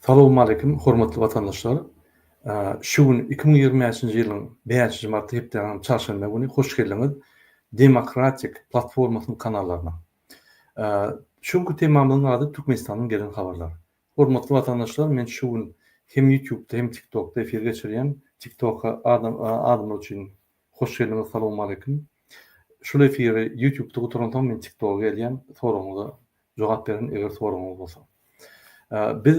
Salamu alaykum, hormatly watandaşlar. Şu gün 2025-nji ýylyň 5-nji marty hepden çarşamba güni hoş geldiňiz Demokratik platformasynyň kanallaryna. Şuňky temamyň ady Türkmenistanyň gelen habarlary. Hormatly watandaşlar, men şu gün hem YouTube'da hem TikTok'da efir geçirýän TikTok'a adym üçin hoş geldiňiz. Salamu alaykum. Şol efiri YouTube'da guturandan men TikTok'a gelýän, soraňyza jogap berin eger soraňyz bolsa. Biz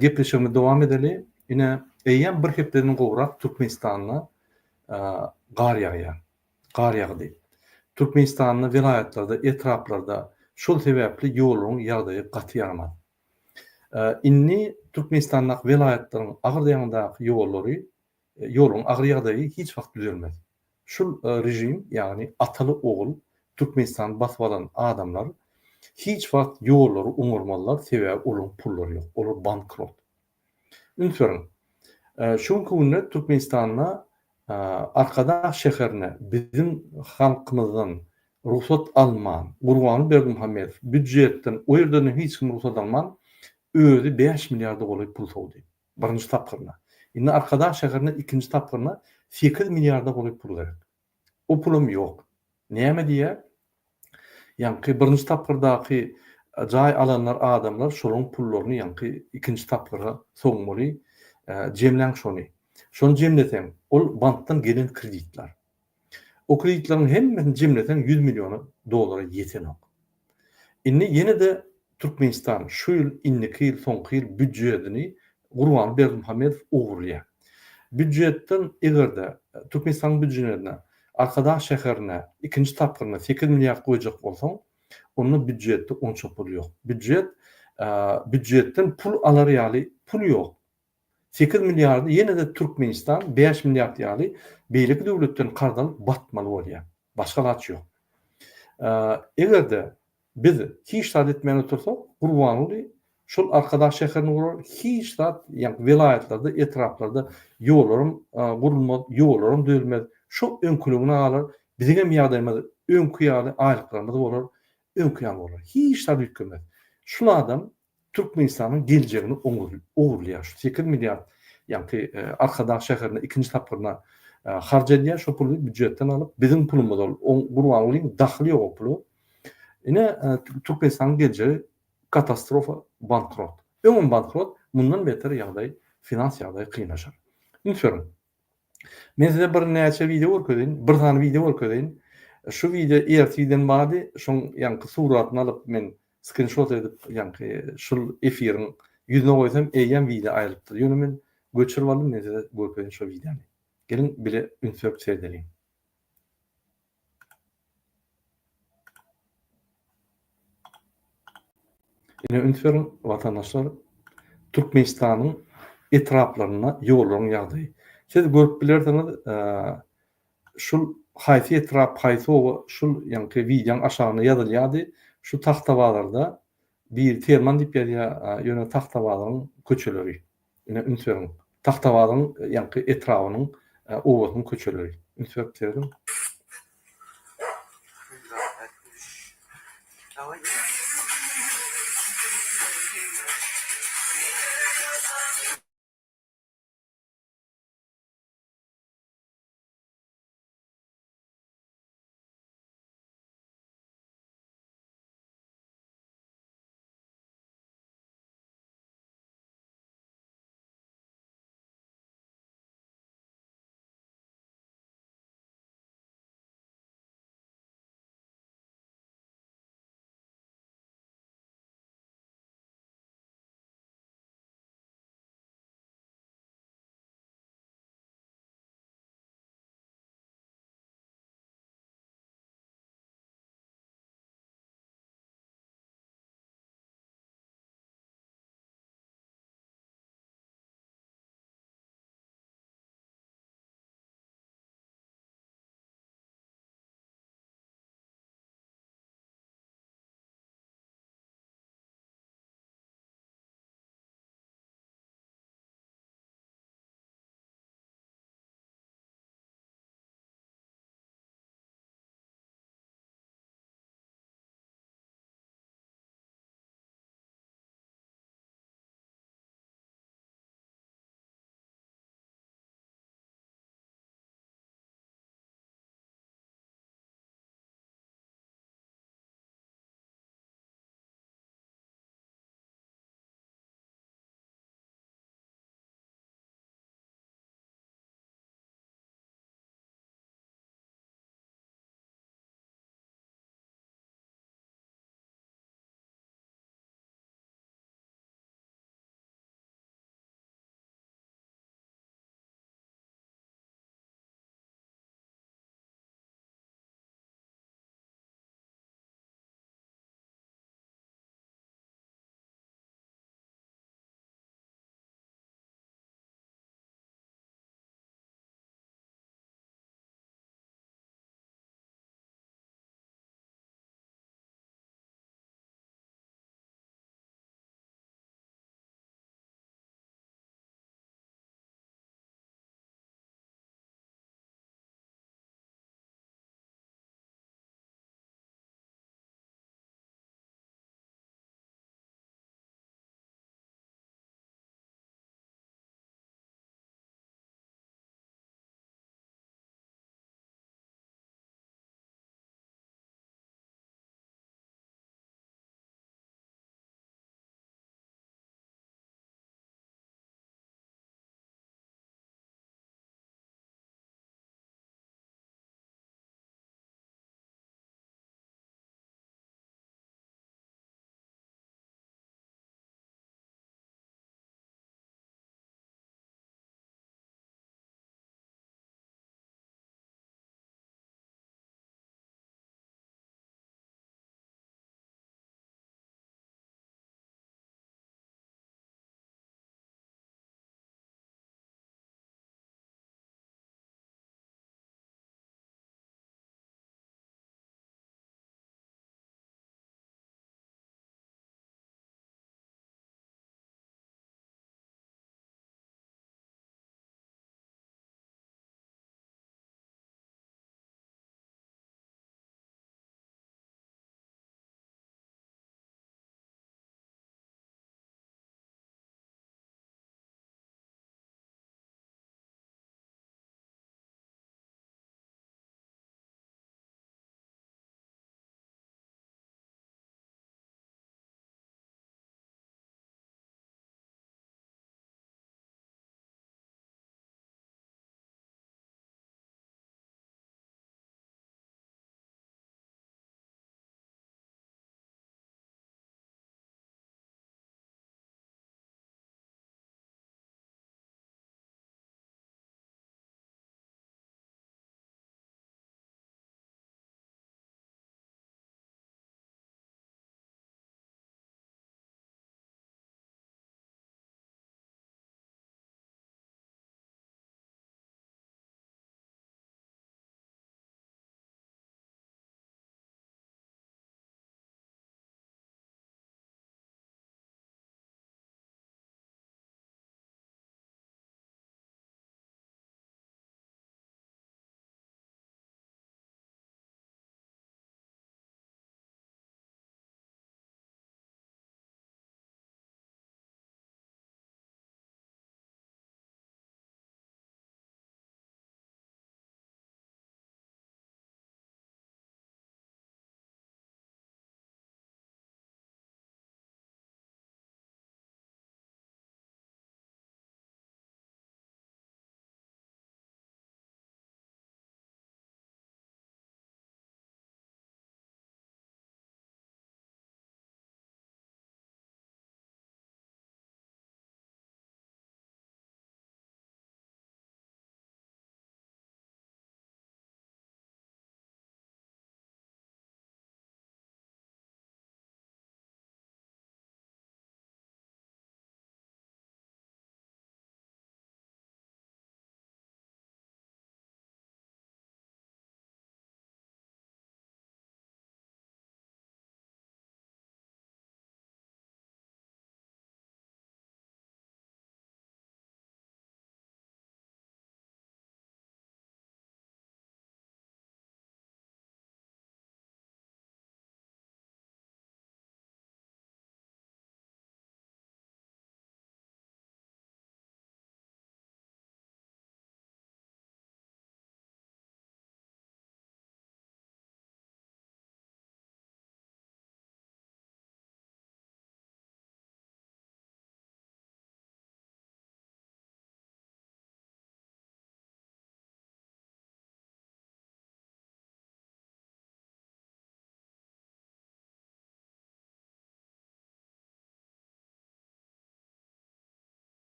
gepleşigimize dowam edeli. Ine eýýän bir hepdeniň gowrak Türkmenistanyna gar ýagýar. Gar ýagdy. Türkmenistanyň vilayatlarda, etraplarda şol sebäpli ýoluň ýagdaýy gaty ýagmaz. Inni Türkmenistanyň vilayatlaryň agyrdaýandaky ýollary, ýoluň agyr ýagdaýy hiç wagt düzelmez. Şol rejim, ýagny ataly ogul Türkmenistan basyp alan adamlar hiç wagt ýollary uňurmalar, sebäbi olaryň pullary ýok. Olar bankrot. Ünsüren, şuňky günde Türkmenistanyna Arkadaş şäherine bizim halkymyzdan ruhsat alman, Gurban Berdimuhammedow büdjetden o ýerden hiç kim ruhsat alman, özü 5 milliarda goly pul sowdy. Birinji tapgyrna. Indi Arkadaş şäherine ikinji tapgyrna 8 milliarda goly pul gerek. O pulum ýok. Näme diýär? Ýa-ni birinji tapgyrdaky jaý alanlar adamlar şolaryň pullaryny ýa-ni ikinji tapgyrga soňmaly, jemläň şony. Şonu jemleseň, ol bankdan gelen kreditler. O kreditlaryň hemmesini jemleseň 100 million dolara ýetenok. Indi ýene de Türkmenistan şu ýyl inniki ýyl soňky ýyl büdjetini Gurban Berdimuhammedow ugurlaýar. Büdjetden egerde Türkmenistan büdjetine Arkadaş şäherine ikinji tapgyrna 8 milliard goýjak bolsaň, onun büdjetde onça pul ýok. Büdjetden pul alar ýaly pul ýok. 8 milliardy ýene de Türkmenistan 5 milliard ýaly beýleki döwletden kardan batmaly bolýar. Başga laç ýok. Egerde biz hiç zat etmän otursak, Gurbanoğlu şol Arkadaş şäherini gurar, hiç zat ýa-ni vilayatlarda, etraplarda ýollarym gurulmaz, ýollarym düzelmez. Şo öňkülügini alar, biziň hem ýagdaýymyz öňkü ýaly aýlyklarymyz bolar, öňkü ýaly bolar. Hiç zat ütkenmez. Şol adam Türkmenistanyň geljegini ogurlaýar. 8 milliard ýa-ni Arkadaş şäherine ikinji tapgyrna harjadýar, şo puly büdjetden alyp biziň pulumyz bol. Gurbanoğluň dahly ýok o pulu. Ine Türkmenistanyň geljegi katastrofa, bankrot. Öňün bankrot, mundan beter ýagdaý, finans ýagdaý kynlaşar. Ünsüren, men size bir näçe video görkezin, bir tane video görkezin. Şu video erteden bady, şoň ýa-ni suratyny alyp men screenshot edip ýa-ni şol efiriň ýüzüne goýsam, eýýän video aýrypdyr. Ýöne men göçürip alym, men size görkezin şo videony. Gelin bile ünsüp seyredelim. Ine ünsüren watandaşlar, Türkmenistanyň etraplaryna ýollaryň ýagdaýy. Siz görüp bilerdiňiz, şol haýsy etrap, haýsy owa şol ýa-ni videoň aşagyna ýazylýady. Şu Taxtabalarda bir terman diýip ýazýar, ýöne Taxtabalaryň köçeleri. Ine ünsüren Taxtabalyň ýa-ni etrabynyň owasynyň köçeleri. Ünsüp terdim.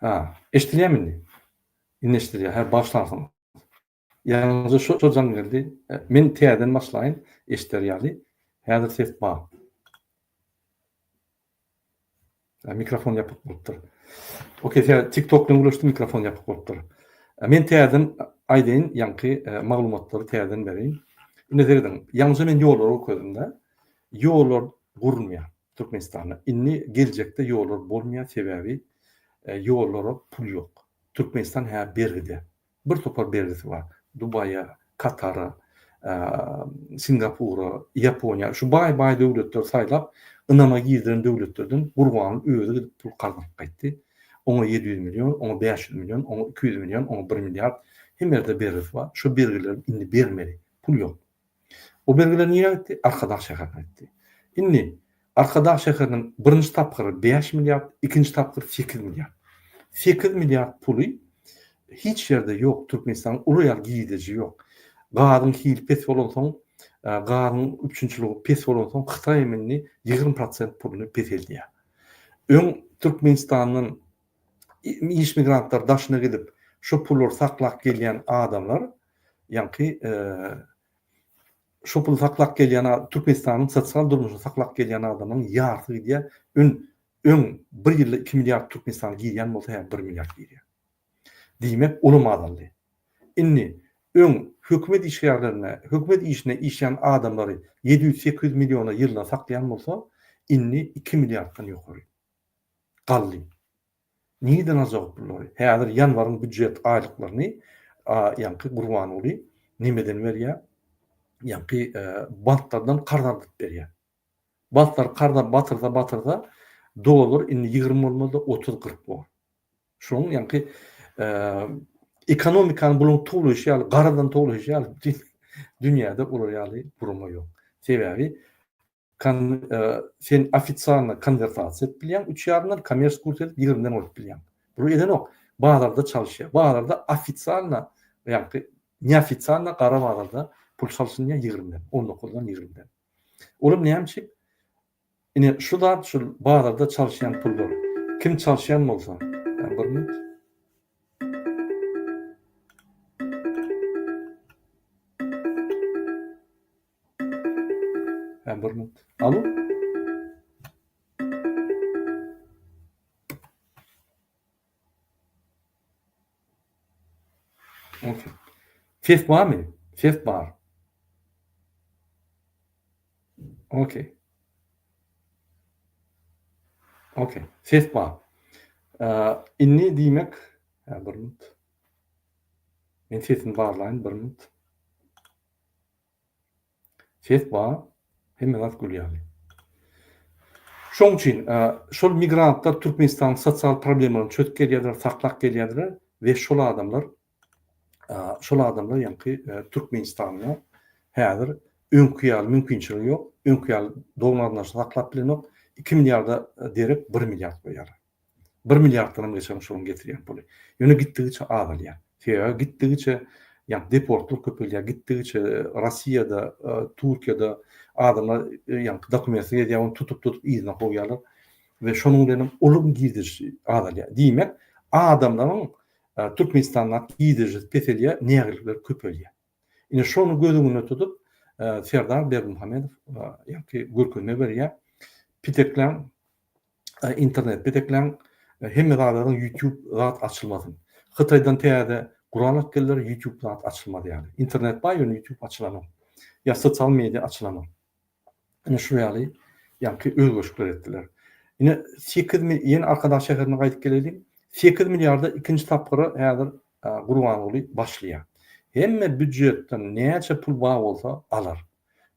Ha, eşdilýärmi? Indi eşdilýär. Ha, başlarsın. Ýalňyzy şu jaň geldi. Men täzeden başlaýyn, eşdirýärli. Häzir ses bar. Mikrofon ýapyk bolupdyr. Okey, TikTok'dan ulaşdy, mikrofon ýapyk bolupdyr. Men täzeden aýdyn, ýanky maglumatlary täzeden berýin. Indi derdim, ýalňyzy men ýollar okudum-da. Ýollar gurulmaýar Türkmenistanda. Inni geljekde ýollar bolmaýar, sebäbi ýollara pul ýok. Türkmenistan hä bergide. Bir topar bergisi bar. Dubaýa, Katara, Singapura, Ýaponiýa, şu baý döwletler saýlap, ynama girdiren döwletlerden gurban özü pul gardyp gaýtdy. Oňa 700 milyon, oňa 500 milyon, oňa 200 milyon, oňa 1 milliard hemmerde bergisi bar. Şu bergiler indi bermeli. Pul ýok. O bergiler niýe gitdi? Arkadaş şäherine gitdi. Indi Arkadaş şäheriniň birinji tapgyry 5 milliard, ikinji tapgyry 8 milliard. 8 milliard puly hiç ýerde ýok. Türkmenistan ulyar giýdiji ýok. Gazyň hili pes bolan soň, gazyň üçünçiligi pes bolan soň Hytaý emini 20% puluny pes edýär. Öň Türkmenistanyň iş migrantlar daşyna gidip şu pulları saklap gelýän adamlar, ýanky şu pulu saklap gelýän Türkmenistanyň sosial durmuşyny saklap gelýän adamyň ýarty diýe öň 1 ýylda 2 milliard Türkmenistan giýýän bolsa 1 milliard giýýär. Diýmek ulamadanly. Inni öň hökümet işgärlerine, hökümet işine işleyen adamları 700-800 milyona ýylda saklayan bolsa, inni 2 milyarddan ýokary. Gally. Niýeden azak pulary? Häzir ýanwaryň büdjet aýlyklaryny ýanky Gurbanoğlu nimeden berýär? Ýanky banklardan kardardyp berýär. Banklar karda batyrda dolar inni 20 bolmady 30-40 bol. Şoň ýanky ekonomikany bulan toglaýşy ýaly garadan toglaýşy ýaly dünýäde ular ýaly burma ýok. Sebäbi sen ofitsialna konvertasiýa edip bilýän, 3 ýardan kommers kurs edip 20-den alyp bilýän. Bu eden ok. Bazarda çalışýar. Bazarda ofitsialna ýa-ni neofitsialna gara bazarda pul çalsynýar 20-den, 19-dan 20-den. Olam näçe? Ine şu bazarda çalışýan pullar. Kim çalışýan bolsa, bir minut. Bir minut. Alo? Okay. Ses barmy? Ses bar. Okay. Okay. Ses bar. Inni diýmek, bir minut. Men sesini barlaýyn, bir minut. Ses bar. Hemme zat gülýärli. Şoň üçin şol migrantlar Türkmenistanyň sosial problemalaryny çöküp gelýärler, saklap gelýärler we şol adamlar ýanky Türkmenistanyň häzir öňküýäl mümkinçiligi ýok. Öňküýäl dolarlaryny saklap bilenok 2 milliarda derek 1 milliard goýar. 1 milliarddan geçen şoň getirýän puly. Ýöne gitdigiçe azalýar. Sebäbi gitdigiçe ýa deportlar köpelýär, gitdigiçe Rossiýada, Türkiýede adamlar ýanky dokumentsiz edýän tutup izine goýarlar we şonuň bilen ulum gidiş azalýar. Diýmek, adamlaryň Türkmenistandan gidiş peselýär, nägelikler köpelýär. Ine şonu gözüňe tutup Serdar Berdimuhamedow ýa-ki görkezme berýär. Piteklen internet piteklen hemme zalaryň YouTube zat açylmasyn. Hytaýdan täze Guran atgeller YouTube zat açylmady ýaly. Internet bar, YouTube açylmady. Ya sosial media açylmady. Ine şu ýaly ýa-ki özgöşükler etdiler. Ine 8 ýeni arkadaş şäherine gaýdyp gelelim. 8 milliarda ikinji tapgyry häzir Gurbanoğlu başlaýar. Hemme büdjetden näçe pul bar bolsa alar.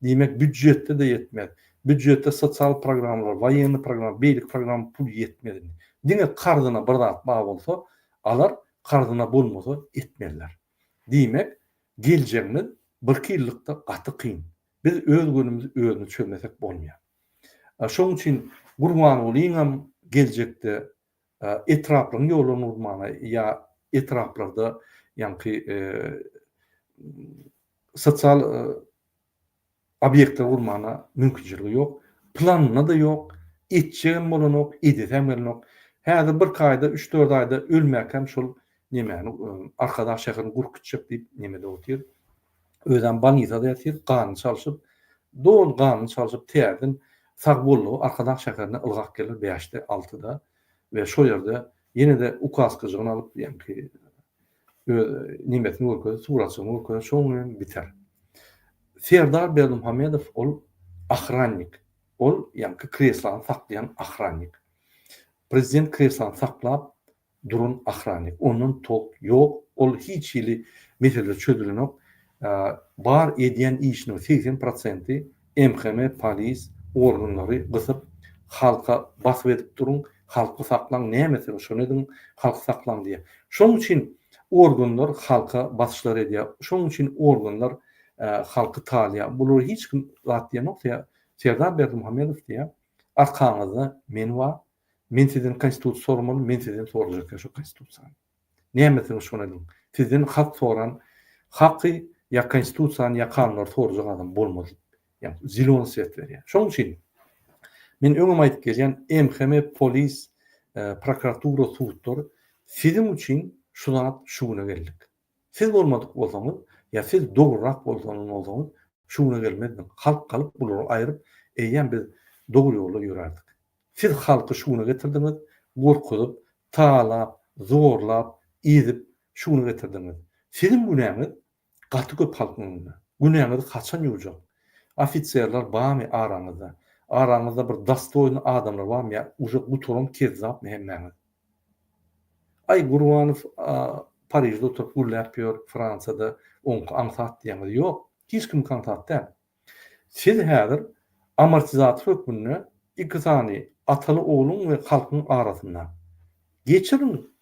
Diýmek büdjetde de ýetmez. Büdjetde sosial programlar, waýenny program, beýlik program pul ýetmedi. Diňe kardyna bir zat bar bolsa alar, kardyna bolmasa etmerler. Diýmek, geljegimiz 1-2 ýyllykda gaty kyn. Biz öz günümüzi özüni çözmesek bolmaýar. Şoň üçin Gurbanoğlu hem geljekde etraplaryň ýoluny urmana ýa etraplarda ýanky sosial obyektler urmana mümkinçiligi ýok. Planyna da ýok, etjegem bolanok, edesem bolanok. Häzir bir kaýda 3-4 aýda ölmäkem şol nemäni arkadaş şäherini gurkutjak diýip nemede otyr. Özem banýyzada ýatyr, gany çalyşyp, dol gany çalyşyp tärdin sag bollu arkadaş şäherine ylgak gelir 5-de 6-da we şol ýerde ýene-de ukaskasyny alyp ýa-ni nimetini görkezip, suratyny görkezip, şoň bilen biter. Serdar Berdimuhamedov ol ahrannik. Ol ýa-ni kreslany saklayan ahrannik. Prezident kreslany saklap durun ahrannik. Onun tok ýok, ol hiç ýyly mesele çözülenok. Bar edýän işiniň 80% MHM polis organlary gysyp halka basyp edip durun, halky saklaň, näme şonu edin, halky saklaň diýe. Şoň üçin organlar halka basyşlar edýär. Şoň üçin organlar halky taýýar. Bular hiç kim zat diýenoksa, Serdar Berdimuhamedov diýär, arkaňyzda men bar, men sizden konstitusiýa sormaly, men sizden sorajak şu konstitusiýany. Näme şonu edin? Sizden hak soran, haky ya konstitusiýany ya kanunlary sorajak adam bolmaz. Yani zilon set berýär. Şoň üçin men öňe aýdyp gelýän MHM polis, prokuratura, sudlar sizin üçin şulat şuňa geldik. Siz bolmadyk bolsaňyz, ya siz dogrurak bolsaňyz, şuňa gelmedin. Halk galyp bulary aýryp, eýen biz dogry ýolda ýörärdik. Siz halky şuňa getirdiňiz, gorkudyp, taýlap, zorlap, izip şuňa getirdiňiz. Sizin günäňiz gaty köp halkyň günäňiz kaçan ýurjak. Ofitserler bamy araňyzda. Araňyzda bir dastoýny adamlar barmy ýa uje guturum kezzap hemmäňiz. Ay Gurbanow Paryjda oturup gullap ýör, Fransada onky ansat diýeniz ýok. Hiç kim kantat däl. Siz häzir amortizator hökmüni iki sany ataly oğlun we halkyň arasynda geçirin.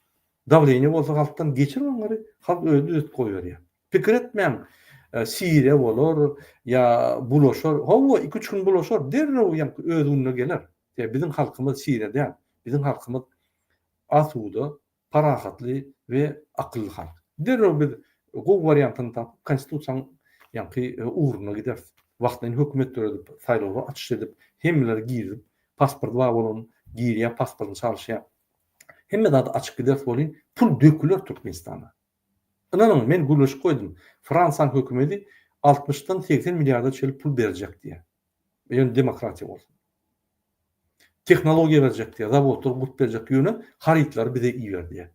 Dawleny bolsa halkdan geçirin onları, halk özü goýýar. Pikir etmem, Siriýa bolar, ya bulaşar, hawa 2-3 gün bulaşar, derrew ýa özüne geler. Bizim halkymyz Siriýa däl, bizim halkymyz asuda, parahatly we akylly halk. Derrew biz gowy variantyny tapyp, konstitusiýanyň ýa-ni uğruna gider. Wagtynda hökümet döredip, saýlawga atyş edip, hemmeleri girip, pasport bar bolan, girýär, pasportyny çalyşýar. Hemme zat açyk gider bolýan, pul döküler Türkmenistana. Inanın men guruluşyp koydum. Fransa hökümeti 60'dan 80 milyarda çelip pul berjek diýe. Yani demokratiya bolsun. Teknologiýa berjek diýe, zawodlar gut berjek ýöne haritlar bize iýer diýe.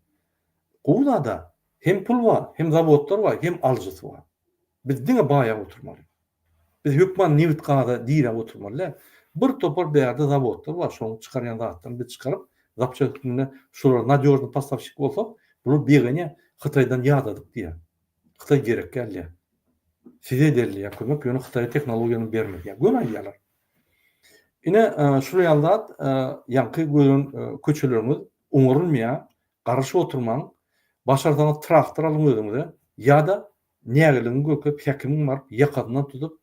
Gowda hem pul var, hem zawodlar var, hem aljysy var. Biz diňe baýa oturmaly. Biz hökman niwit gada diýre oturmaly. Bir topar beýerde zawodlar var, şoňy çykarýan zatdan biz çykaryp, zapçylykny şular nadёжный поставщик bolsa, bunu begene Xitaydan ýadadyk diýe. Xitay gerek geldi. Size derli kömek ýöne Xitay teknologiýany bermek. Göm aýýarlar. Ine şu ýalda ýanky görün köçelerimiz oňurulmaýar, garaşyp oturmaň, başardan traktor alyp özüňize ýa-da nägelini gökep häkimiň bar ýakadyndan tutup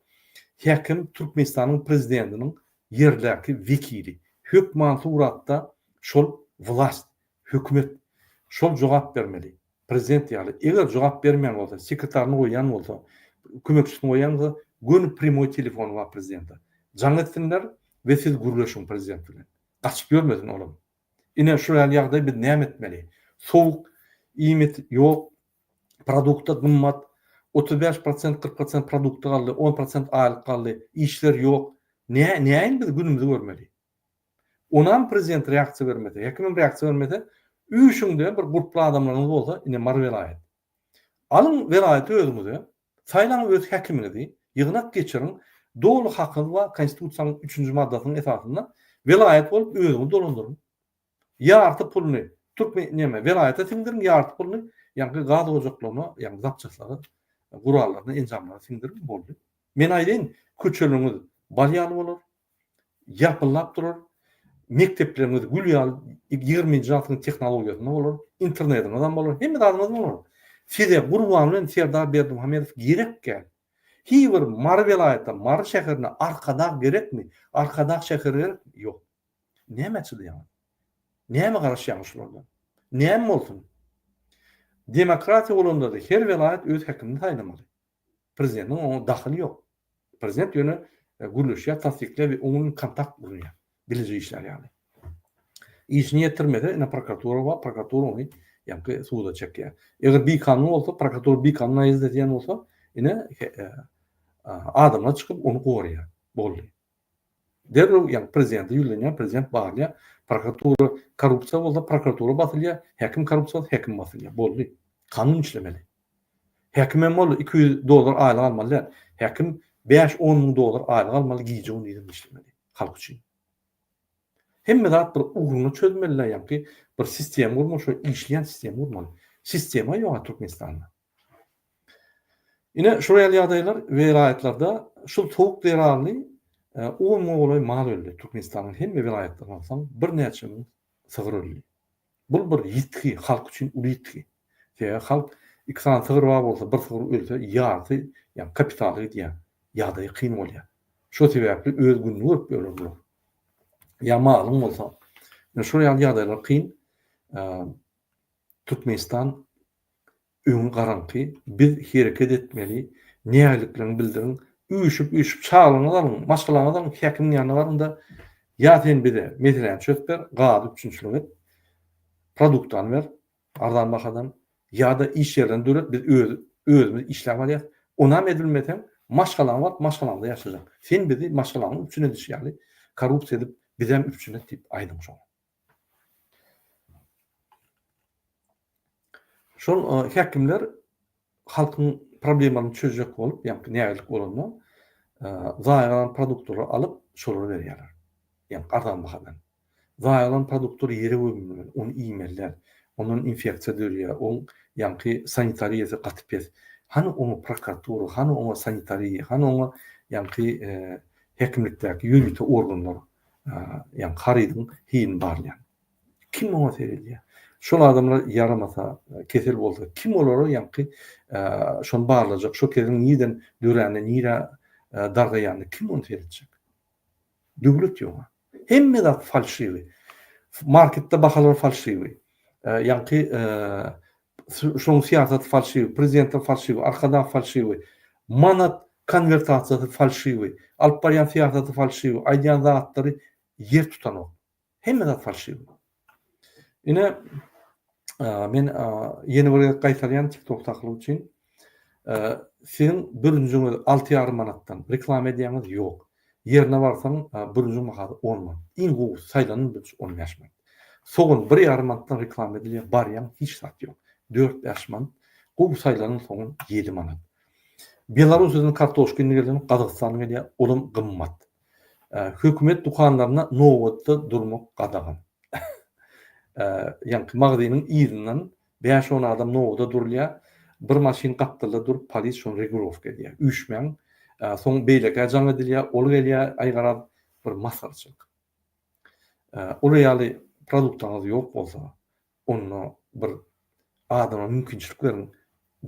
häkim Türkmenistanyň prezidentiniň ýerläki wekili. Hökman suratda şol vlast, hökümet şol jogap bermeli. Prezident ýaly eger jogap bermeýän bolsa, sekretaryny goýan bolsa, kömekçisini goýan bolsa, gün primoy telefon bar prezidentde. Jaň etsinler we siz guruluşyň prezident bilen. Gaçyp görmedin oğlum. Ine şu ýagdaýda biz näme etmeli? Sowuk, iýmet ýok, produkta gymmat, 35% 40% produkta galdy, 10% aýlyk galdy, işler ýok. Näme biz günümizde görmeli? Onam prezident reaksiýa bermedi, häkim reaksiýa bermedi. Üçünde bir grupla adamlarınız bolsa, ine mar velayet. Alın velayeti özünüze, saýlaň öz häkiminizi, ýygnak geçirin, dolu hakyny we konstitusiýanyň 3-nji maddasynyň esasynda velayet bolup özüňizi dolandyryn. Ýarty pulny Türkmen näme velayete siňdirin, ýarty pulny ýa-ni gaz ojaklaryna, ýa-ni zapçyslary, gurallaryna, enjamlaryna siňdirin boldy. Men aýdyn, köçeleriňiz balýaly bolar, ýapyllap durar. Mekteplerimiz gülýal 20-nji asyryň teknologiýasyna bolar, internetine adam bolar, hemme adamymyz bolar. Size Gurbanow bilen Serdar Berdimuhamedov gerekkä. Hiçbir mar welaýatda, mar şäherine arkada gerekmi? Arkada şäher ýok. Näme çydyýar? Näme garaşýar şularda? Näme bolsun? Demokratiýa bolanda da her welaýat öz häkimini taýlamaly. Prezidentiň oňa daxly ýok. Prezident ýöne guruluşa tasdikle we onuň kontakt gurýar. Biliji işler yani. İşini yetirmede ene prokuratura we prokuratura onu ýa-ni suda çekýär. Eger bir kanun bolsa, prokuratura bir kanuna izlediýän bolsa, ene adamlar çykyp onu gorýar. Boldy. Derrew ýa-ni prezidenti ýülenýär, prezident barýar, prokuratura korrupsiýa bolsa, prokuratura batylýar, häkim korrupsiýa bolsa, häkim batylýar. Boldy. Kanun işlemeli. Häkimem bol $200 aýlyk almaly. Häkim $5-10 aýlyk almaly, giýje onu ýerine işlemeli. Halk üçin. Hemme zat bir ugrunu çözmeliler ýa-ni bir sistem gurmaly, şo işleýän sistem gurmaly. Sistema ýok Türkmenistanda. Ine şuraya ýagdaýlar welaýatlarda şol sowuk derarly on oğlay mal öldü. Türkmenistanyň hemme welaýatlaryna alsaň bir näçe ming sygyr öldü. Bu bir ýitki, halk üçin uly ýitki. Şeýle halk iksan sygyr bar bolsa, bir sygyr ölse ýarty, ýa kapitaly diýär. Ýagdaý kyn bolýar. Şo sebäpli öz gününi görüp ölerler. Ya malum bolsa. Şuraya ýagdaýlar kyn. Türkmenistan öňü garanky, biz hereket etmeli, näherliklerini bildirin, üýüşüp çağırmalar, maşgalalar, häkimin ýanyna barynda ýa-da bize meselen çökber, gady üçinçilik et, produktdan ber, ardan bahadan, ýa-da iş ýerinden döret, biz özümüz işläp alýar. Onam edilmeden maşgalan var, maşgalanda ýaşaýar. Sen bizi maşgalanyň üçine düşýärli, korrupsiýa edip, bizem üçine tip aýdyň şol. Şol häkimler halkyň problemlerini çözjek bolup, ýa-ni näherlik bolanda, zaýalan produktları alyp şolary berýärler. Ýa-ni ardan bahadan. Zaýalan produktları ýere gömülmeli, onu iýmeler, onun infeksiýa dörýär, on ýa-ni sanitariýasy gatyp ez. Hany onu prokuratura, hany onu sanitariýa, hany onu ýa-ni häkimlikdäki ýürütme organlary, ýa-ni harydyň hiň barlýan. Kim onu seredýär? Şol adamlar yaramasa, kesel bolsa, kim olary ýa-ni şonu barlajak, şo keseliň niden döräni, nire dargaýany kim onu seredjek? Döwlet ýok. Hemme zat falşywy. Marketde bahalar falşywy. Ýa-ni şoň siýasat falşywy, prezident falşywy, arkadan falşywy, manat konvertasiýasy falşywy, alyp barýan siýasaty falşywy, aýdýan zatlary ýer tutanok. Hemme zat falşywy. Ine men ýeni bir gaýtarýan TikTok taklyp üçin senin bölünjüňiz 6,5 manatdan reklam edýäňiz ýok. Ýerine barsaň bölünjüň bahasy 10 manat. Iň gowy saýlanyň 15 manat. Soňun 1,5 manatdan reklam edilýär, barýan hiç zat ýok. 4-5 manat. Gowy saýlanyň soňun 7 manat. Belarusyň kartoşkyny gelýän Gazagystanyň gelýär, olum gymmat. Hökümet dukanlaryna nowatda durmak gadagan. Ýa-ni magzynyň ýerinden 5-10 adam nowada durýar. Bir maşin gapdyrda durup polis şonu regulowka edýär. Üşmeň, soň beýleke jaň edilýär, ol gelýär, aýgarap bir masarçyk. Ol ýaly produktlaryňyz ýok bolsa, onu bir adama mümkinçiliklerini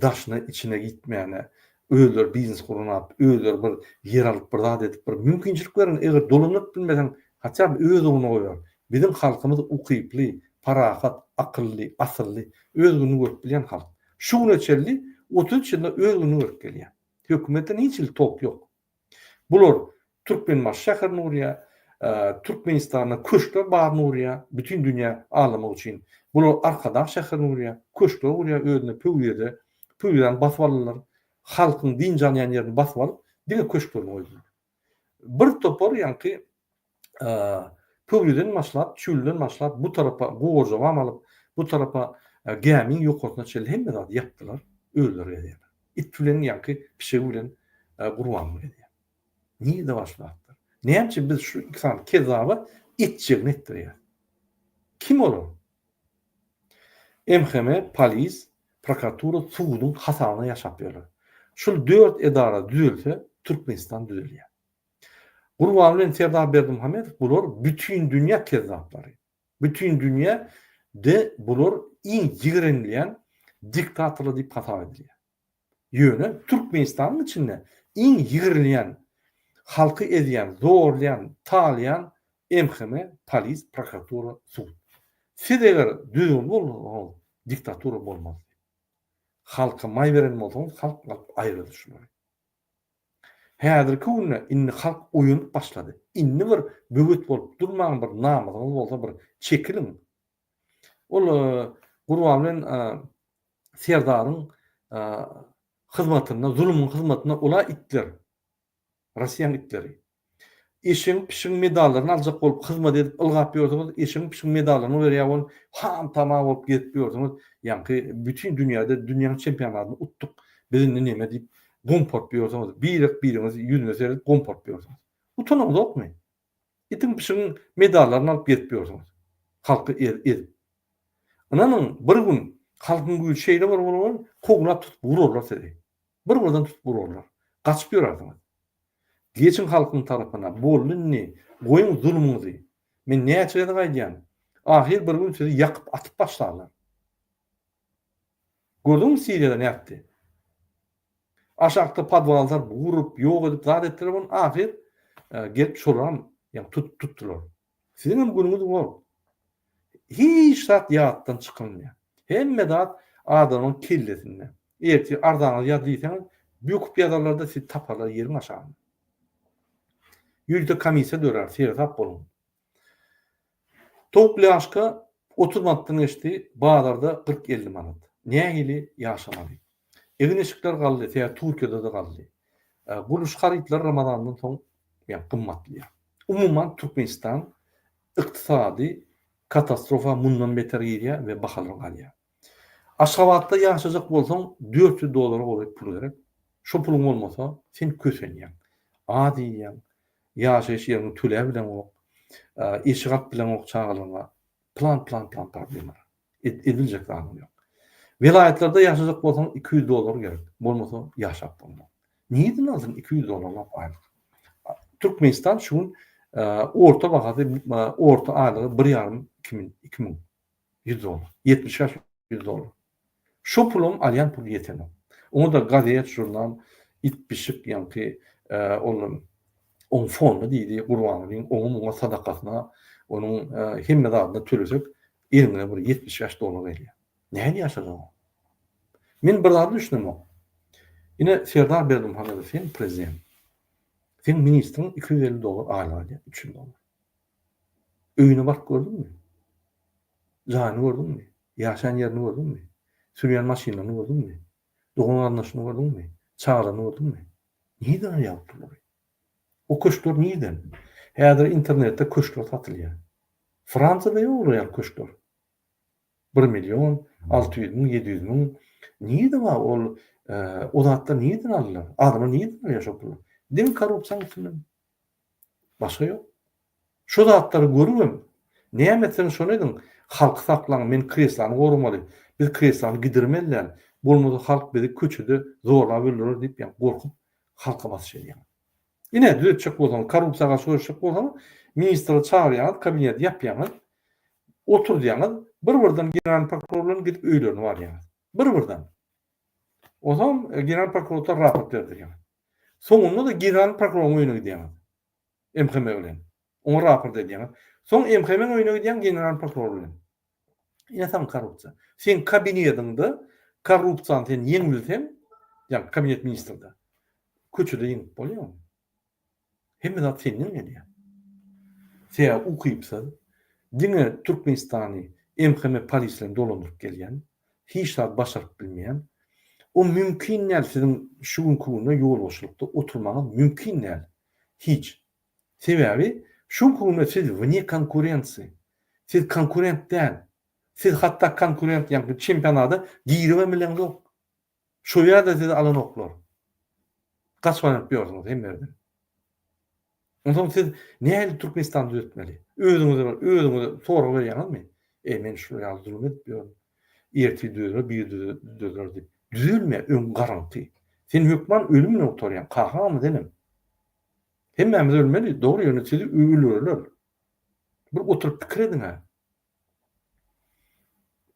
daşyna içine gitmeyene, öýler biznes gurup, öýler bir yer alyp bir zat edip bir mümkinçiliklerini eger dolanyp bilmesen, haçan öz ogyna goýar. Bizim halkymyz ukyply, parahat, akylly, asylly, öz günü görüp bilýän halk. Şu neçeli 30 ýylda öz günü görüp gelýär. Hökümetden hiç top ýok. Bular Türkmenbaş şäherini urýar, Türkmenistana köşkler barny urýar, bütün dünýä alamy üçin. Bular arkadaş şäherini urýar, köşkler urýar, özüne pöwýeden basyp alýarlar. Halkyň din janýan ýerini basyp alyp, diňe köşklerini goýdular. Bir topar ýa-ni pöwýeden başlap, çüllden başlap bu tarapa goýja wam alyp, bu tarapa gämiň ýokotuna çeli hemme zat ýapdylar, öldürýär edýär. It bilen ýa-ni pişe bilen gurban edýär. Niýe de başlapdyr? Näçe biz şu ikisany kezaba etjegini etdirýär. Kim olar? MHM, polis, prokuratura suwunyň hasabyna ýaşap berýär. Şol 4 edara düzelse Türkmenistan düzelýär. Gurban bilen Serdar Berdimuhamedov bular bütün dünýä kezaplary. Bütün dünýä de bular iň ýigrenleýän diktatorlar diýip hasap edilýär. Ýöne Türkmenistanyň içinde iň ýigrenleýän, halky edýän, zorlayan, talyan MHM, polis, prokuratura, suwun. Siz eger düzgün bolmaňyz, diktatura bolmaz. Halka may beren bolsaňyz, halk aýryly düşünýär. Häzirki günde inni halk oýunyp başlady. Inni bir böwet bolup durmaň bir namazyňyz bolsa bir çekilin. Ol Gurban bilen Serdaryň hyzmatyna, zulümüň hyzmatyna ola itler. Russiýan itleri. Eşiň pişiň medallaryny aljak bolup hyzmat edip ylgap ýördiňiz, eşiň pişiň medallaryny berýär bolup ham tamam bolup gidip ýördiňiz. Ýani bütün dünýäde dünýäniň çempionatyny utdyk. Bizni neme diýip gomport ýördiňiz. Biriňiz ýüzüne serip gomport ýördiňiz. Utanamyzokmy? Itiň pişiň medallaryny alyp gidip ýördiňiz. Halky edip. Ananyň bir gün halkyň güýçi şeýle bar bolan koglap tutup vururlar seni. Bir-birden tutup vururlar. Gaçyp ýörardyňyz. Geçin halkyň tarapyna bolunny, goýun zulmüňizi. Men näçe ýerde gaýdýan? Ahir bir gün sizi ýakyp atyp başlarlar. Gördüňmi Siriýada näpdi? Aşakda padwallar wurup, ýok edip zat etdiler bunu. Ahir gelip şolam, ýa tutdular. Sizin hem günüňiz bol. Hiç zat ýatdan çykylmaýar. Hemme zat adamyň kellesinde. Erti ardaňyz ýadyýsaňyz, büküp ýadarlarda siz taparlar ýeriň aşagyna. Ýürde komisiýa dörer, sertap bolun. Toplaşka 30 manatdan geçdi, bazarda 40-50 manat. Nähili ýaşamaly. Egin eşikler galdy, täze Türkiýede de galdy. Guluş harytlar Ramadandan soň ýa gymmatly. Umumyň Türkmenistan ykdysady katastrofa mundan beter ýerýär we bahalar galýar. Aşgabatda ýaşajak bolsaň $400 bolyp pul gerek. Şo puluň bolmasa sen kösenýän. Adiýän. Ýaşaýyş ýeriniň tüle bilen ok, eşigat bilen ok çağırlyňa plan problemler. Ediljek zany ýok. Vilayatlerde ýaşajak bolsaň $200 gerek. Bolmasa ýaşap bolmaz. Niýeden lazım $200 aýlyk? Türkmenistan şu orta bahada orta aylığı $1,5-2,000 $100. $70-100. Şu pulum alyan pul ýetene. Onu da gazet, jurnal, itbişik ýa-ni on fonda diýdi Gurbanyň oňa sadakasyna onuň hemme dadyna töresek elime bir $70 gelýär. Näme ýaşadym? Men bir zat düşündim. Ine Serdar Berdimuhamedow sen prezident. Sen ministrin $250 aýlygy, $300. Öýüne bak gördünmi? Jany gördünmi? Ýaşan ýerini gördünmi? Sürýän maşynalarny gördünmi? Dogan arnaşyny gördünmi? Çağrany gördünmi? Niýeden ýapdylar? O köşkler niýeden? Häzir internetde köşkler satylýar. Fransada ýoklar köşkler. 1.600.000-700.000. Niýede wa ol o zatlar niýeden aldylar? Adamlar niýeden ýaşapdylar? Dem korrupsiýa üçin. Başga ýok. Şu zatlary görüp, näme sen şonu edin? Halk saklaň, men kreslany gorumaly. Biz kreslany gidirmeliler. Bolmasa halk bizi köçüde zorlap öldürür diýip ýa gorkup halka basýar. Ine düzetjek bolsaň, korrupsiýaga soýuşjak bolsaň, ministri çağırýar, kabinet ýapýar. Otur diýär. Bir-birden general prokurorlaryň gidip öýlerine barýar. Bir-birden. O zaman general prokurorlar raport berýär. Soňunda da general prokurorun öýüne gidýär. MHM bilen. Onu raport edýär. Soň MHM-niň öýüne gidýär general prokuror bilen. Ine tam korrupsiýa. Sen kabinetinde korrupsiýany sen ýeňbilsen, ýa kabinet ministrinde. Köçüde ýeňip bolýar. Hemme zat senden gelýär. Sen ukypsa, diňe Türkmenistany MHM polislerini dolandyryp gelýän, hiç zat başaryp bilmeýän, o mümkin näl sizin şu günkuňda ýol boşlukda oturmagy mümkin näl. Hiç. Sebäbi şu günkuňda siz wne konkurensiýa. Siz konkurent däl. Siz hatda konkurent ýa-ni çempionada girme bilen yok. Şu ýerde siz alan oklar. Gaçmanyp ýördiňiz hemmerden. Ondan siz näle Türkmenistan düzeltmeli? Özüňize sorag berýärmi? Men şu ýaly zulüm edip ýörüm. Erti düzülür, bir düzülür diýip. Düzülme ön garanti. Sen hükman ölümüne oturýan, kahamy denem. Hemmemiz ölmeli, dogry ýöne ölürler. Bir oturup pikir edin ha.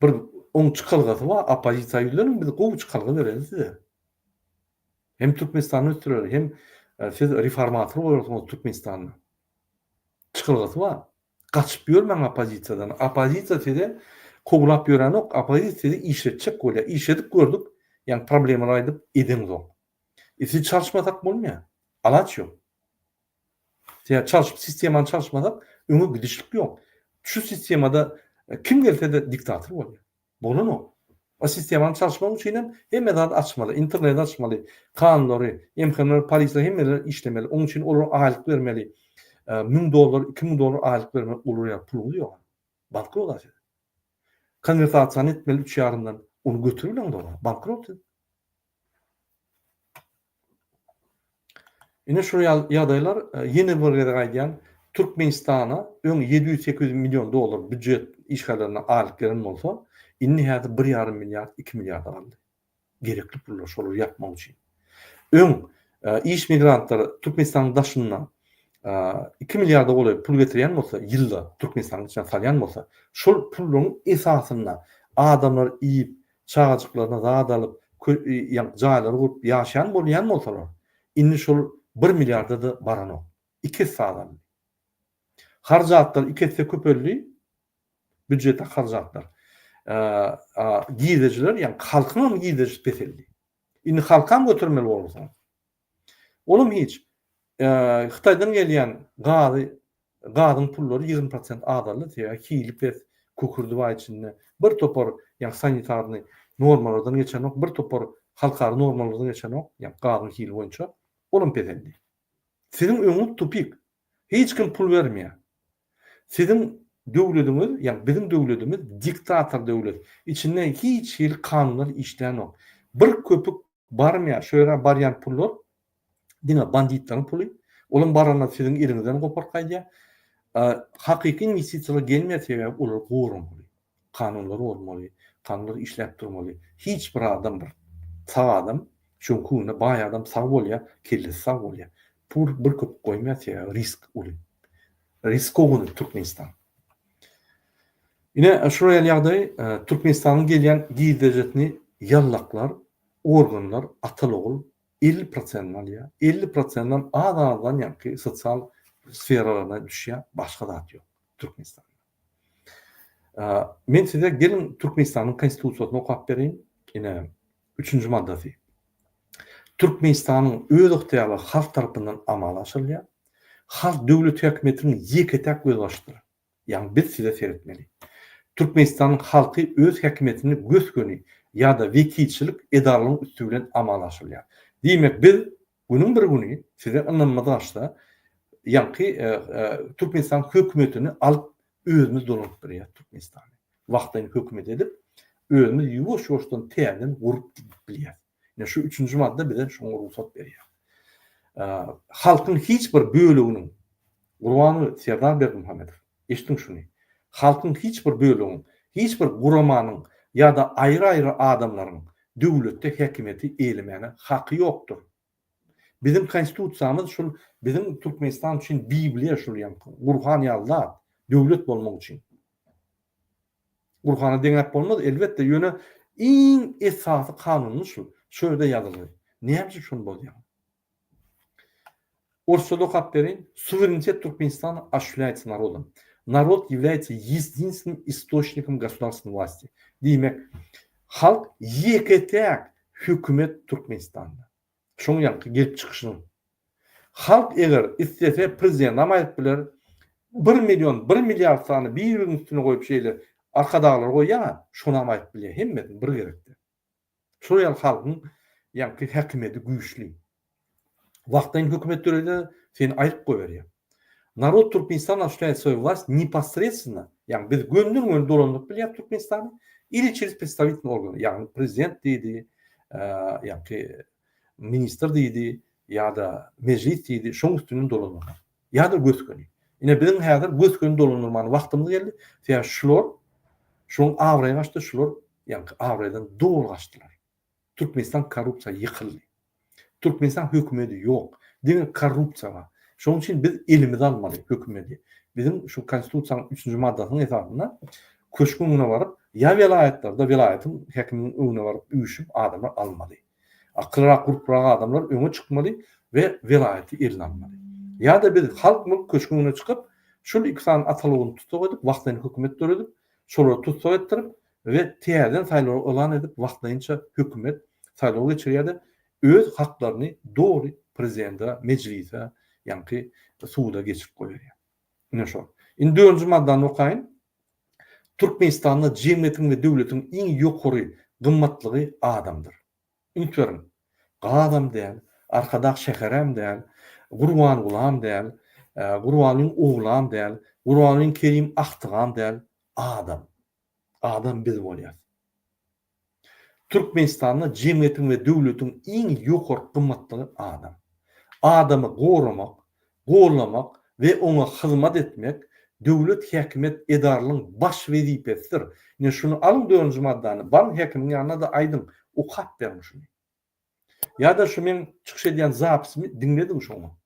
Bir oň çykylgasy wa opozisiýa ýüzleriň biz gowy çykylgy bereriz size. Hem Türkmenistany ötürür, hem siz reformator bolýarsyňyz Türkmenistanyň. Çykylgasy wa gaçyp ýörmäň opozisiýadan. Opozisiýa size koglap ýören ok, opozisiýa işletjek bolýar. İşledip gördük, ýani problemler aýdyp edin zor. Siz çalışmasak bolmaýar. Alaç yok. Ya sistemanın çalışmada öňe gidişlik yok. Şu sistemada kim gelse de diktatör bolýar. Bolan o. O sistemanın çalışmagy üçin hem zat açmaly, internet açmaly, kanunlary, emkanlar, polisler hemmeler işlemeli. Onun için olar aýlyk bermeli. $1000, $2000 aýlyk bermeli. Olar ýa pul ýok. Bankrot. Konvertasiýa etmeli 3 ýaryndan. Onu götürürler de bankrot. Ine şu ýagdaýlar ýene bir ýere gaýdýan Türkmenistana öň $700-800 milyon büdjet işgalaryna alyp gelen bolsa, inni häzir 1,5 milyard, 2 milyard aldy. Gerekli pullar şolar ýapmak üçin. Öň iş migrantlary Türkmenistanyň daşyndan 2 milyarda goly pul getirýän bolsa, ýylda Türkmenistanyň içine salýan bolsa, şol pullaryň esasyna adamlar iýip, çagajyklaryna zat alyp, jaýlary gurup ýaşaýan bolýan bolsalar, inni şol 1 milyarda da barano. 2 sağlam. Harjatlar 2 köpelli büdjete harjatlar. Giýdejiler, ýani halkyň giýdeji beseldi. Inni halkam götürmeli bolsa. Olum hiç. Hytaýdan gelýän gazyň pullary 20% adaly diýär, kilip ve kukurdy var içinde. Bir topar ýani sanitarny normalardan geçen ok, bir topar halkary normalardan geçen ok, ýani gazyň hili boýunça olum beseldi. Sizin öňüň tupik. Hiç kim pul bermeýär. Sizin döwletiniz, ýani bizim döwletimiz diktator döwlet. İçinde hiç hil kanunlar işleýän ok. Bir köpük barmaýar, şöýra barýan pullar dine banditlaryň puly. Olum barana sizin ýeriňizden goparp gaýdýar. Hakyky investisiýalar gelmeýär, olar gorunmaly. Kanunlar bolmaly, kanunlar işläp durmaly. Hiç bir adam bir sağ adam, şonkuny baý adam sağ bolýar, kellesi sağ bolýar. Bir köp goýmaýar, risk uly. Risk oguny Türkmenistan. Ine şuraya ýagdaý Türkmenistanyň gelýän giýdejetini ýallaklar, organlar atylogul 50% alýar. 50%-dan az-azdan ýa-ni sosial sferalarına düşýär, başga zat ýok Türkmenistan. Men size gelin Türkmenistanyň konstitusiýasyny okap bereyim. Ine 3-nji maddasy. Türkmenistanyň öz yktyýarly halk tarapyndan amal aşyrylýar. Halk döwlet hökümetini ýeketek özbaşdyr. Ýani biz size seretmeli. Türkmenistanyň halky öz hökümetini gösgöni ýa-da wekilçilik edaralygyň üstü bilen amal aşyrylýar. Diýmek biz günüň bir güni size anlamada açda ýani Türkmenistan hökümetini alyp özümüz dolanıp berýär Türkmenistany. Wagtyn hökümet edip özümüz ýuwaş-ýuwaşdan täzeden gurup bilýär. Ýa şu 3-nji madda bize şoňa ruhsat berýär. Halkyň hiç bir böleginiň Gurbany Serdar Berdimuhammedow eşdiň şuny. Halkyň hiç bir böleginiň, hiç bir guramanyň ýa-da aýry-aýry adamlaryň döwletde häkimeti eýlemegine haky ýokdur. Bizim konstitusiýamyz şol, bizim Türkmenistan üçin Bibliýa şol ýa-ni Gurhan ýazlar, döwlet bolmak üçin. Gurhana deňep bolmaz, elbetde ýöne iň esasy kanuny şol. Şöyle ýazylyr. Näme üçin şol bolýar? Ortada okap berin, суверенитет Туркменистана осуществляется народом. Народ является единственным источником государственной власти. Demek, halk yeketek hükümet Türkmenistan'da. Şoň ýa-ni gelip çykyşyny. Halk eger istese prezident amaýat biler 1 milyon, 1 milyar sany bir ýüzüň üstüne goýup şeýle arkadagylar goýýar, şonu amaýat bilýär. Hemmeden bir gerekdi. Şol ýaly halkyň ýa-ni häkimeti güýçli. Вахтайн hökümet döwrede seni aýryp goýberýär. Народ Туркменистана осуществляет свою власть непосредственно, ýani biz göndürmeli dolanyp bilýär Türkmenistany, или через представительный орган, ýani prezident diýdi, ýa-ni minister diýdi, ýa-da mejlis diýdi, şoň üstünden dolanýar. Ýa-da gösköni. Ine bizim häzir gösköni dolanyrman wagtymyz geldi. Şeýle şular şoň awraýa gaçdy, şular ýani awraýdan dol gaçdylar. Türkmenistan korrupsiýa ýykyldy. Türkmenistan hökümeti yok. Demek korrupsiya var. Şoň üçin biz elimize almaly hökümeti. Bizim şu konstitusiýanyň 3-nji maddasynyň esasyna köşküne baryp, ýa vilayetlarda vilayetin häkiminiň öňüne baryp üýüşüp adamlar almaly. Akylrak guruprak adamlar öňe çykmaly we vilayeti eline almaly. Ýa-da biz halk mülk köşküne çykyp, şol iki san atalygyny tutup edip, wagtyn hökümet döredip, şolary tutup etdirip we täzeden saýlaw elan edip, wagtynça hökümet saýlaw geçirýärdi. Öz haklaryny dogry prezidente, meclise, yani suuda geçip koyuyor. Ne şu? İn 4. maddan okayın. Türkmenistan'da cemiyetin ve devletin en yukarı kımmatlığı adamdır. Ünitverin. Adam değil, arkadaş şekerem değil, Gurban ulam değil, Gurban'ın oğlan değil, Gurban'ın kerim ahtıgan değil, adam. Adam biz oluyor. Türkmenistan'da cemiyetin ve devletin en yukarı kımmatlığı adam. Adamı korumak, kollamak ve ona hizmet etmek devlet hükümet edarlığın baş vazifesidir. Ne şunu alın 4. maddanı. Ban hekimin yanına da aydın okap vermiş. Ya da şu men çıkış ediyen zapsimi dinledim şunu.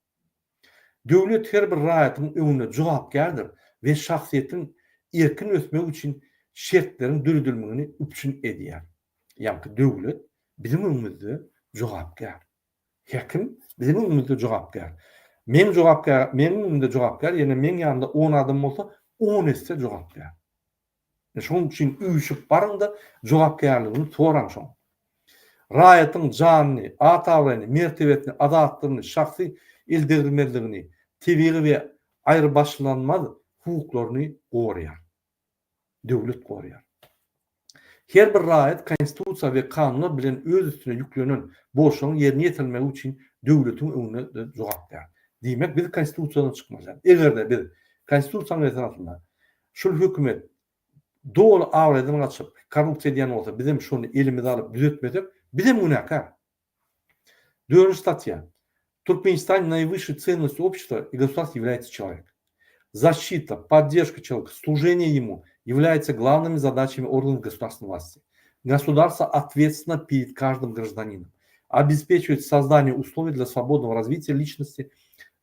Devlet her bir rahatın önüne cevapkardır ve şahsiyetin erkin ösmek için şartların dürüdülmesini üçün ediyor. Yani devlet bizim önümüzde cevapkar. Hekim bizim önümüzde cevapkar. Men cevapkar, menin önümde cevapkar, yani men yanında 10 adam olsa 10 etse cevapkar. Şunun için üyüşüp barın da cevapkarlığını soran şun. Raýatyň janyny, atawlaryny, mertebetini, adatlaryny, şahsy ildirmeliligini, tebii we aýrybaşlanmaz hukuklaryny goraýar. Döwlet goraýar. Her bir raýat konstitusiýa we kanunlar bilen öz üstüne ýüklenen borçlaryň ýerine ýetirmegi üçin döwletiň öňüne jogap berýär. Diýmek biz konstitusiýadan çykmaýar. Egerde biz konstitusiýanyň esasynda şu hökümet doğal awradan açyp korrupsiýa diýen bolsa, bizim şunu elimize alıp düzeltmesek, bizim günahkar. 4. статья. Туркменистан наивысшей ценностью общества и государства является человек. Защита, поддержка человека, служение ему являются главными задачами органов государственной власти. Государство ответственно перед каждым гражданином, обеспечивает создание условий для свободного развития личности,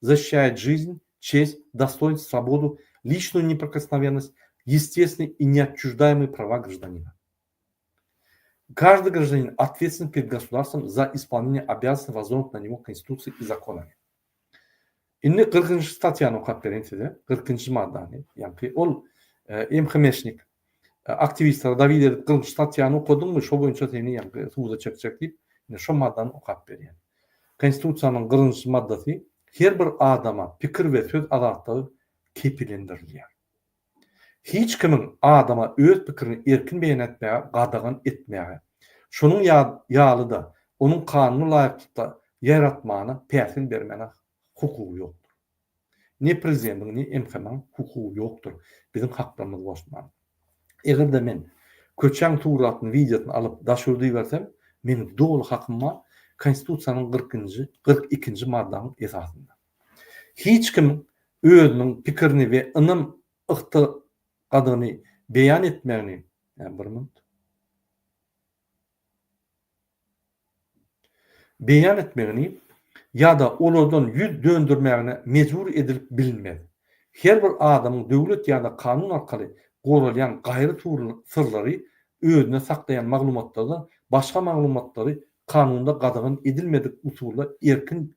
защищает жизнь, честь, достоинство, свободу, личную неприкосновенность, естественные и неотчуждаемые права гражданина. Каждый гражданин ответственен перед государством за исполнение обязанностей, возложенных на него Конституцией и законами. Indi 40. statyanı okap bereyim size. 40. maddani. Yani ol emhemesnik aktivistler david edip 40. statyanı okudun mu? Şo boyunca seni yani suuda çekecek deyip şu maddani okap bereyim. Konstitusiyanın 40. maddasi her bir adama fikir ve söz azatlığı kepilendirilýär. Hiç kimin adama öz pikirini erkin beýan etmäge, gadagan etmäge, şunun ýalyda onun kanuny laýykda ýaratmagyna päsin bermene hukuky ýokdur. Ne prezidentiň ne emhemem hukuky ýokdur. Bizim haklarymyz boşman. Egerde men köçäň turatyny videosyny alyp daşurdy bersem, menin dogry hakym bar konstitusiýanyň 42. maddanyň esasynda. Hiç kim özüniň pikirini we ynym yktygadyny beýan etmegini, yani bir minut. Beýan etmegini ya da olardan yüz döndürmegine mecbur edilip bilinmez. Her bir adamın döwlet ya da kanun arkaly goralyan gaýry sırlary özüne saklayan maglumatlardan başga maglumatlary kanunda gadagan edilmedik usulla erkin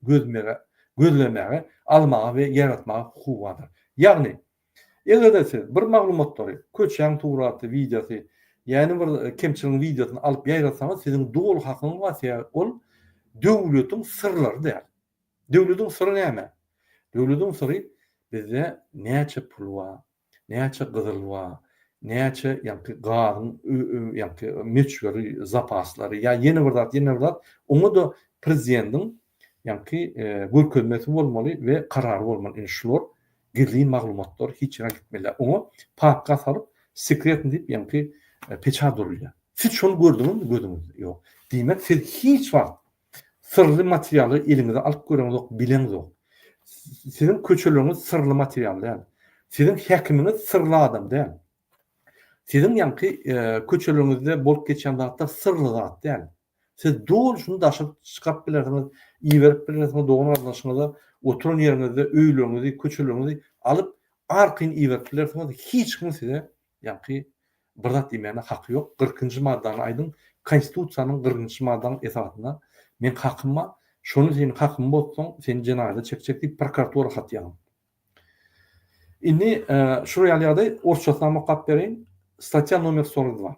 gözlemege, almaga we yaratmaga hukuky bardyr. Ýagny egerde bir maglumatlary, köçäň turaty, videosy, ýani bir kemçiliň videosyny alyp ýaýratsaňyz, siziň dogry hakyňyz bar, ol döwletiň sırlary däl. Döwletiň syry näme? Döwletiň syry bizde näçe pul bar, näçe gyzyl bar, näçe ýa-ni garyn, ýa-ni meçguri zapaslary, ýa ýene bir zat, oňa da prezidentiň ýa-ni görkezmesi bolmaly we karary bolmaly. Şular gizli maglumatlar hiç ýere gitmeli. Oňa papka salyp sekret diýip ýa-ni peçat durulýar. Siz şonu gördüňizmi? Gördüňiz. Ýok. Diýmek siz hiç wagt sırlı materialy elinize alıp göreňiz ýok, bileňiz ýok. Sizin köçeleriniz sırlı material däl. Sizin hekiminiz sırlı adam däl. Sizin ýa-ni köçelerinizde bolup geçen zatlar sırlı zat däl. Siz dol şunu daşyp çykyp bilersiňiz, iýerip bilersiňiz, dogry arlaşyňyzda oturan ýeriňizde öýlerinizi, köçelerinizi alyp arkyn iýerip bilersiňiz, hiç kim size ýa-ni bir zat diýmäne haky ýok. 40. maddany aýdyn konstitusiýanyň 40. maddanyň esasynda men hakym bar, şonu senin hakym bolsaň, seni jenaýada çekjek diýip prokuratura hat ýazdy. Indi şu ýalyda orçatlama okap bereyim. Статья номер 42.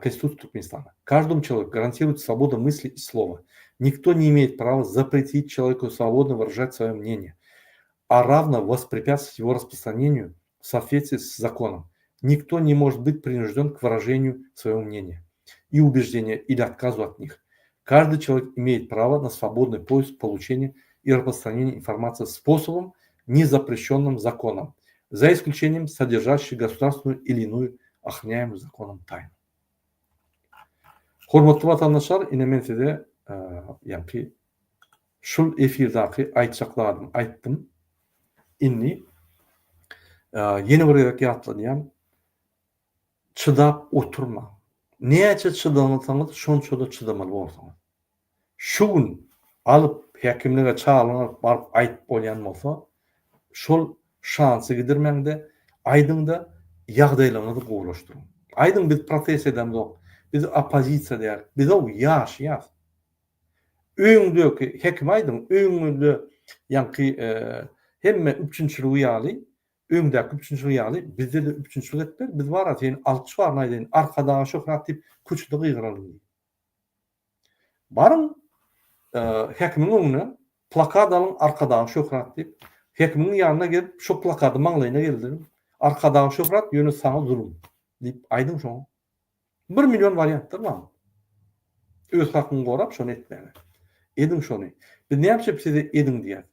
Конституция Туркменистана. Каждому человеку гарантируется свобода мысли и слова. Никто не имеет права запретить человеку свободно выражать свое мнение, а равно воспрепятствовать его распространению в соответствии с законом. Никто не может быть принужден к выражению своего мнения и убеждения или отказу от них. Каждый человек имеет право на свободный поиск, получение и распространение информации способом, не запрещенным законом, за исключением содержащей государственную или иную охраняемую законом тайну. Hormatly vatandaşlar, ine men size ýa-ni şul efirdäki aýtjaklarym aýtdym. Inni yeni bir gerek ýatlanýan çydap oturma. Näçe çydamasaňyz şonça da çydamaly bolsaňyz. Şu gün alyp häkimlige çağıranyp baryp aýtyp bolýan bolsa, şol şansy gidirmende aýdyňda ýagdaýlaryňyzy gowlaşdyryň. Aýdyň biz professiýadan zok, biz opozisiýa diýär, biz o ýaşaýas. Öňdeki hekim aýdyň, öňünde ýa-ni hemme üçünçüligi ýaly, öňdäki üçünçüligi ýaly, bizde de üçünçülik etler, biz bara sen alçy baryn aýdyn, arkadagy şöhret diýip küçükde gygyralım. Barın hekimiň öňüne plakat alyň, arkadagy şöhret diýip, hekimiň ýanyna gelip şu plakaty maňlaýyna geldirin. Arkadagy şöhret ýöne saňa zulüm diýip aýdym şoň. 1 million wariantlar bar. Öz hakyny gorap şonu etmäge. Edin şonu. Biz näçe size edin diýär.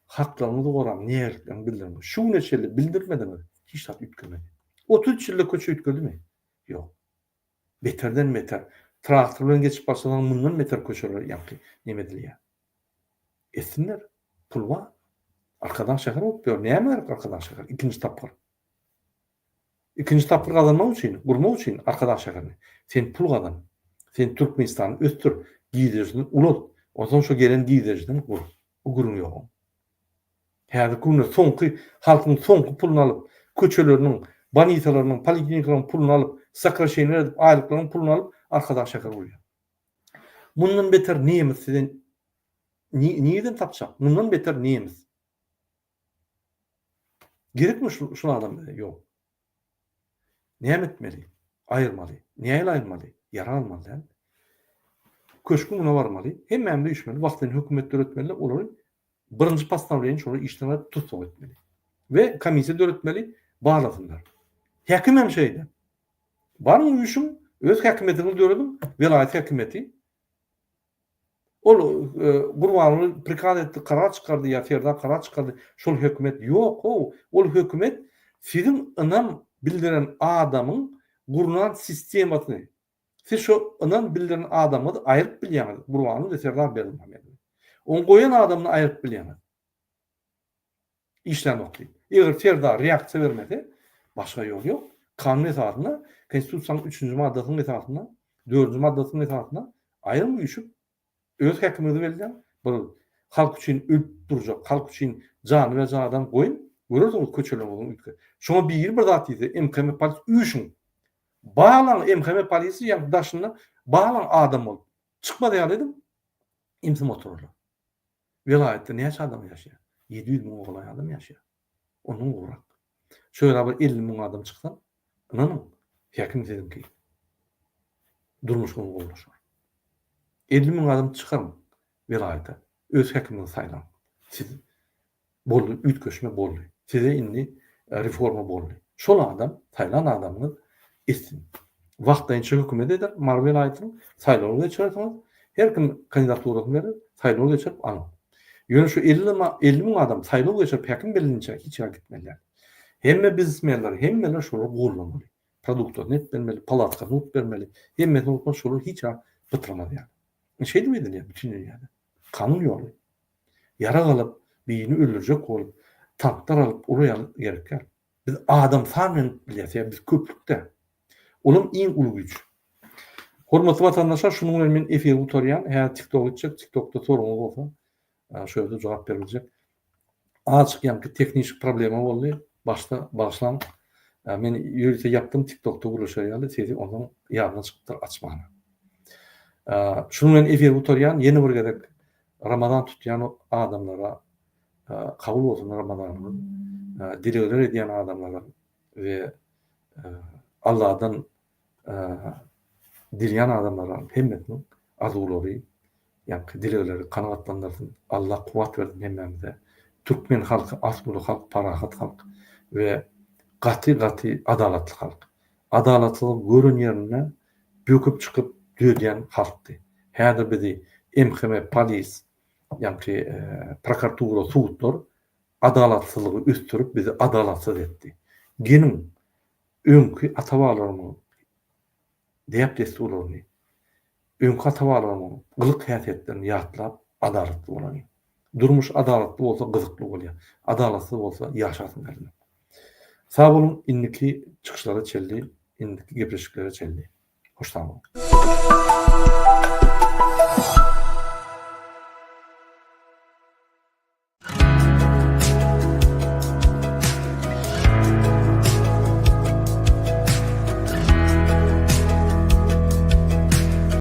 Haklaryňyzy goram, näçe bildirin. Şu neçeli bildirmediniz, hiç hat ütgemedi. 33 ýylda köçe ütgeldimi? Ýok. Beterden beter. Traktor bilen geçip başlanan mundan beter köçeler ýa-ni näme edilýär. Etsinler. Pul bar. Arkadan şäher öpýär. Näme arkadan şäher? İkinji tapyr. İkinji tapyr gazanmak üçin, gurmak üçin arkadan şäherni. Sen pul gazan. Sen Türkmenistany östür, giýdirjini ulat. Ondan şo gelen giýdirjini gur. O gurun ýok. Häzir günde soňky halkyň soňky puluny alyp, köçeleriniň, banitalarynyň, poliklinikalarnyň puluny alyp, sakraşenler edip, aýlyklaryň puluny alyp, arkadan şäher bolýar. Mundan beter näme sizden niýeden tapjak? Mundan beter näme? Gerekmi şu adam? Ýok. Näme etmeli? Aýyrmaly. Näme aýyrmaly? Yara almaly. Köşkü buna barmaly. Hemmem düşmeli. Wagtyny hökümetler ötmeli. Olary birinji pastavleýän şonu işleme tutsak etmeli. Ve komisiýa döretmeli, bağlasınlar. Häkim hem şeýde. Barın uyuşum, öz häkimetini döredin, velayet häkimeti. Ol Gurbanoğlu prikaz etdi, karar çıkardı, ýa-da karar çıkardı. Şol hökümet ýok, ol hökümet sizin ynam bildiren adamyň gurunan sistematyny. Siz şo ynam bildiren adamy aýryp bilýäňiz. Gurbanoğlu da Serdar Berdimuhammedow. On goýan adamyny aýryp bilýäňiz. İşlen okuyup. Eğer Serdar reaksiýa bermese, başga ýol ýok. Kanun esasyna, Konstitusiýanyň 3-nji maddasynyň esasyna, 4-nji maddasynyň esasyna aýrym uyuşup öz häkimeti belirlen, bu halk üçin ölüp durjak, halk üçin jany we janadan goýun, görürsiňiz köçeler bolan ütke. Şoňa bir zat diýse, MKM polisi uyuşun. Bağlan MKM polisi ýa daşyna bağlan adam bol. Çykma diýelim. Imza motorlar. Vilayetde näçe adam ýaşaýar? 700 000 oglan adam ýaşaýar. Onuň gurak. Şöyle bir 50 000 adam çyksa, inanyň häkim dedimki durmuşyny gowlaşar. 50 000 adam çykarmy vilayetde? Öz häkimini saýlan. Siz boldy, ütköşme boldy. Size indi reforma boldy. Şol adam, saýlan adamny etsin. Wagtynça hökümet eder, mar vilayetyň saýlawy geçirýär. Her kim kandidaturasyny berer, saýlawy geçirip alýar. Ýöne şu 50 000 adam saýlaw geçirip häkim bilinçe hiç ýa gitmeliler. Hemme biznesmenler, hemmeler şolar gowlanmaly. Produktlaryny etmeli, palatka nut bermeli. Hemme nutma şolar hiç ýa bytyrmaly ýa. Şeýle edilýär bütün ýerde. Kanun ýoly. Yara galyp, birini öldürjek bolup, tanklar alyp urýar gerekler. Biz adam sanyn bilýär, biz köplükde. Olum iň uly güç. Hormatly vatandaşlar, şunuň bilen men efir gutarýan, TikTok içip, TikTokda soruňyz bolsa, şöyle cevap verilecek. Açık yankı teknik problemi oldu. Başlan men ýürüse yaptım TikTok'ta guruşaýaly, sizi ondan ýadyna çykypdy açmany. Şunu men efir gutarýan ýene bir gerek Ramadan tutýan adamlara kabul bolsun Ramazanyny dileler edýän adamlara we Allah'dan dileyen adamlara hemmetini azulary ýa-ni dileleri kanagatlandyrdyň. Allah kuwat berdi hemmemize. Türkmen halky asly halk, parahat halk we gaty adalatly halk. Adalatly görün ýerine böküp çykyp döýdýän halkdy. Häzir bizi MHM, polis, ýa-ni prokuratura, sudlar adalatsyzlygy üstürüp bizi adalatsyz etdi. Genim öňkü ata-babalarymyň diýip desturlaryny, öňkü ata-babalarymyň gylyk häsiýetlerini ýatlap adalatly bolan. Durmuş adalatly bolsa gyzykly bolýar. Adalatsız bolsa ýaşasyn gelmez. Sağ olun, indiki çykyşlara çeldi, indiki gepreşiklere çeldi. Hoşçakalın.